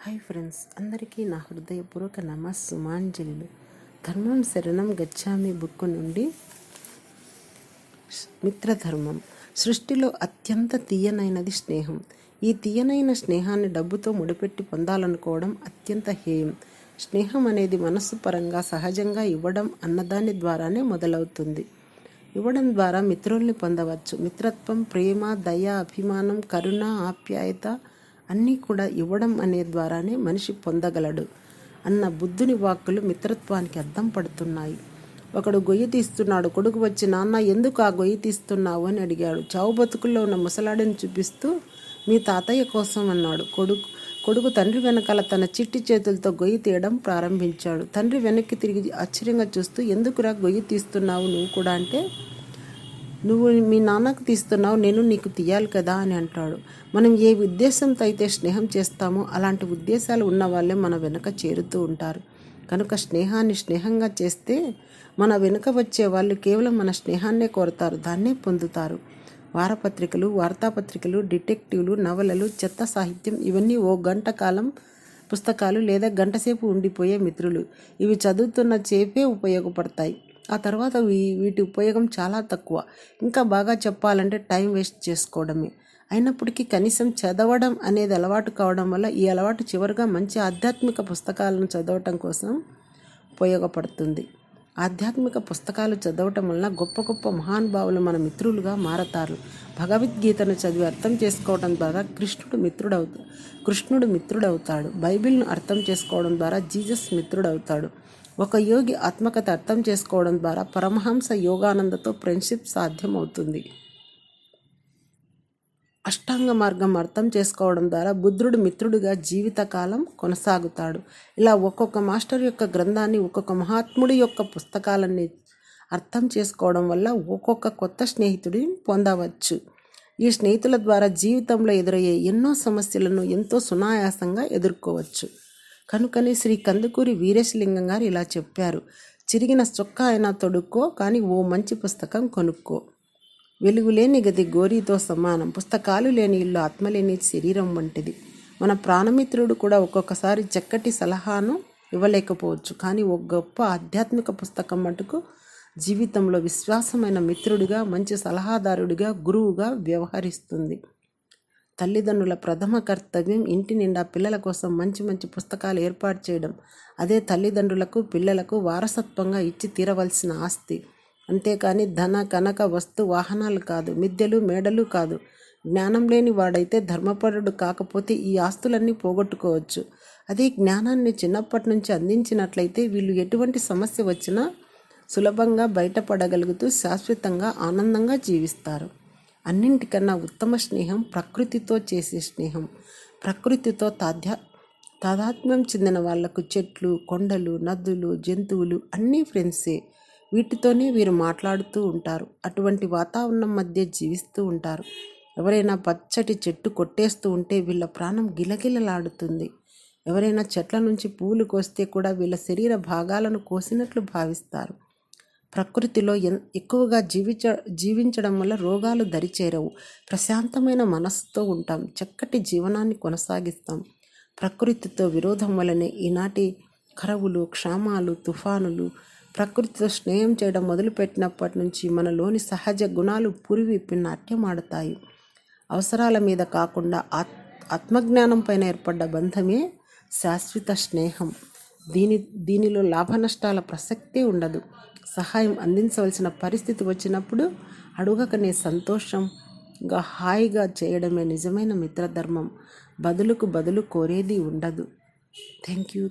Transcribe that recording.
Hi friends, అందరికీ నా హృదయపూర్వక నమస్సుమాంజలిలు. ధర్మం శరణం గచ్చామి బుక్కు నుండి మిత్రధర్మం. సృష్టిలో అత్యంత తీయనైనది స్నేహం. ఈ తీయనైన స్నేహాన్ని డబ్బుతో ముడిపెట్టి పొందాలనుకోవడం అత్యంత హేయం. స్నేహం అనేది మనస్సు పరంగా సహజంగా ఇవ్వడం అన్నదాని ద్వారానే మొదలవుతుంది. ఇవ్వడం ద్వారా మిత్రుల్ని పొందవచ్చు. మిత్రత్వం, ప్రేమ, దయ, అభిమానం, కరుణ, ఆప్యాయత అన్నీ కూడా ఇవ్వడం అనే ద్వారానే మనిషి పొందగలడు అన్న బుద్ధుని వాక్కులు మిత్రత్వానికి అద్దం పడుతున్నాయి. ఒకడు గొయ్యి తీస్తున్నాడు. కొడుకు వచ్చి, నాన్న ఎందుకు ఆ గొయ్యి తీస్తున్నావు అని అడిగాడు. చావు బతుకుల్లో ఉన్న ముసలాడిని చూపిస్తూ, మీ తాతయ్య కోసం అన్నాడు. కొడుకు తండ్రి వెనకాల తన చిట్టి చేతులతో గొయ్యి తీయడం ప్రారంభించాడు. తండ్రి వెనక్కి తిరిగి ఆశ్చర్యంగా చూస్తూ, ఎందుకురా గొయ్యి తీస్తున్నావు నువ్వు కూడా అంటే, నువ్వు మీ నాన్నకు తీస్తున్నావు, నేను నీకు తీయాలి కదా అని అంటాడు. మనం ఏ ఉద్దేశంతో అయితే స్నేహం చేస్తామో అలాంటి ఉద్దేశాలు ఉన్న వాళ్ళే మన వెనుక చేరుతూ ఉంటారు. కనుక స్నేహాన్ని స్నేహంగా చేస్తే మన వెనుక వచ్చే వాళ్ళు కేవలం మన స్నేహాన్నే కోరుతారు, దాన్నే పొందుతారు. వారపత్రికలు, వార్తాపత్రికలు, డిటెక్టివ్లు, నవలలు, చెత్త సాహిత్యం ఇవన్నీ ఓ గంట కాలం పుస్తకాలు లేదా గంటసేపు ఉండిపోయే మిత్రులు. ఇవి చదువుతున్న చేపే ఉపయోగపడతాయి. ఆ తర్వాత వీటి ఉపయోగం చాలా తక్కువ. ఇంకా బాగా చెప్పాలంటే టైం వేస్ట్ చేసుకోవడమే. అయినప్పటికీ కనీసం చదవడం అనేది అలవాటు కావడం వల్ల ఈ అలవాటు చివరిగా మంచి ఆధ్యాత్మిక పుస్తకాలను చదవటం కోసం ఉపయోగపడుతుంది. ఆధ్యాత్మిక పుస్తకాలు చదవటం వలన గొప్ప గొప్ప మహానుభావులు మన మిత్రులుగా మారతారు. భగవద్గీతను చదివి అర్థం చేసుకోవడం ద్వారా కృష్ణుడు మిత్రుడవుతాడు. బైబిల్ను అర్థం చేసుకోవడం ద్వారా జీసస్ మిత్రుడవుతాడు. ఒక యోగి ఆత్మకథ అర్థం చేసుకోవడం ద్వారా పరమహంస యోగానందతో ఫ్రెండ్షిప్ సాధ్యమవుతుంది. అష్టాంగ మార్గం అర్థం చేసుకోవడం ద్వారా బుద్ధుడు మిత్రుడిగా జీవితకాలం కొనసాగుతాడు. ఇలా ఒక్కొక్క మాస్టర్ యొక్క గ్రంథాన్ని, ఒక్కొక్క మహాత్ముడి యొక్క పుస్తకాలన్నీ అర్థం చేసుకోవడం వల్ల ఒక్కొక్క కొత్త స్నేహితుడిని పొందవచ్చు. ఈ స్నేహితుల ద్వారా జీవితంలో ఎదురయ్యే ఎన్నో సమస్యలను ఎంతో సునాయాసంగా ఎదుర్కోవచ్చు. కనుకని శ్రీ కందుకూరి వీరేశలింగం గారు ఇలా చెప్పారు, చిరిగిన చొక్కా అయినా తొడుక్కో, కానీ ఓ మంచి పుస్తకం కొనుక్కో. వెలుగులేని గది గోరీతో సమానం. పుస్తకాలు లేని ఇల్లు ఆత్మలేని శరీరం వంటిది. మన ప్రాణమిత్రుడు కూడా ఒక్కొక్కసారి చక్కటి సలహాను ఇవ్వలేకపోవచ్చు, కానీ ఒక గొప్ప ఆధ్యాత్మిక పుస్తకం మటుకు జీవితంలో విశ్వాసమైన మిత్రుడిగా, మంచి సలహాదారుడిగా, గురువుగా వ్యవహరిస్తుంది. తల్లిదండ్రుల ప్రథమ కర్తవ్యం ఇంటి నిండా పిల్లల కోసం మంచి మంచి పుస్తకాలు ఏర్పాటు చేయడం. అదే తల్లిదండ్రులకు, పిల్లలకు వారసత్వంగా ఇచ్చి తీరవలసిన ఆస్తి. అంతేకాని ధన, కనక, వస్తు, వాహనాలు కాదు, మిద్దెలు, మేడలు కాదు. జ్ఞానం లేని వాడైతే ధర్మపరుడు కాకపోతే ఈ ఆస్తులన్నీ పోగొట్టుకోవచ్చు. అదే జ్ఞానాన్ని చిన్నప్పటి నుంచి అందించినట్లయితే వీళ్ళు ఎటువంటి సమస్య వచ్చినా సులభంగా బయటపడగలుగుతూ శాశ్వతంగా ఆనందంగా జీవిస్తారు. అన్నింటికన్నా ఉత్తమ స్నేహం ప్రకృతితో చేసే స్నేహం. ప్రకృతితో తాదాత్మ్యం చెందిన వాళ్లకు చెట్లు, కొండలు, నదులు, జంతువులు అన్నీ ఫ్రెండ్సే. వీటితోనే వీరు మాట్లాడుతూ ఉంటారు. అటువంటి వాతావరణం మధ్య జీవిస్తూ ఉంటారు. ఎవరైనా పచ్చటి చెట్టు కొట్టేస్తూ ఉంటే వీళ్ళ ప్రాణం గిలగిలలాడుతుంది. ఎవరైనా చెట్ల నుంచి పూలు కోస్తే కూడా వీళ్ళ శరీర భాగాలను కోసినట్లు భావిస్తారు. ప్రకృతిలో ఎక్కువగా జీవించడం వల్ల రోగాలు దరిచేరవు. ప్రశాంతమైన మనస్సుతో ఉంటాం. చక్కటి జీవనాన్ని కొనసాగిస్తాం. ప్రకృతితో విరోధం వల్లనే ఈనాటి కరువులు, క్షామాలు, తుఫానులు. ప్రకృతితో స్నేహం చేయడం మొదలుపెట్టినప్పటి నుంచి మనలోని సహజ గుణాలు పురివిప్పి నాట్యమాడతాయి. అవసరాల మీద కాకుండా ఆత్మజ్ఞానం పైన ఏర్పడ్డ బంధమే శాశ్వత స్నేహం. దీనిలో లాభ నష్టాల ప్రసక్తే ఉండదు. సహాయం అందించవలసిన పరిస్థితి వచ్చినప్పుడు అడుగకనే సంతోషంగా హాయిగా చేయడమే నిజమైన మిత్రధర్మం. బదులుకు బదులు కోరేది ఉండదు. Thank you.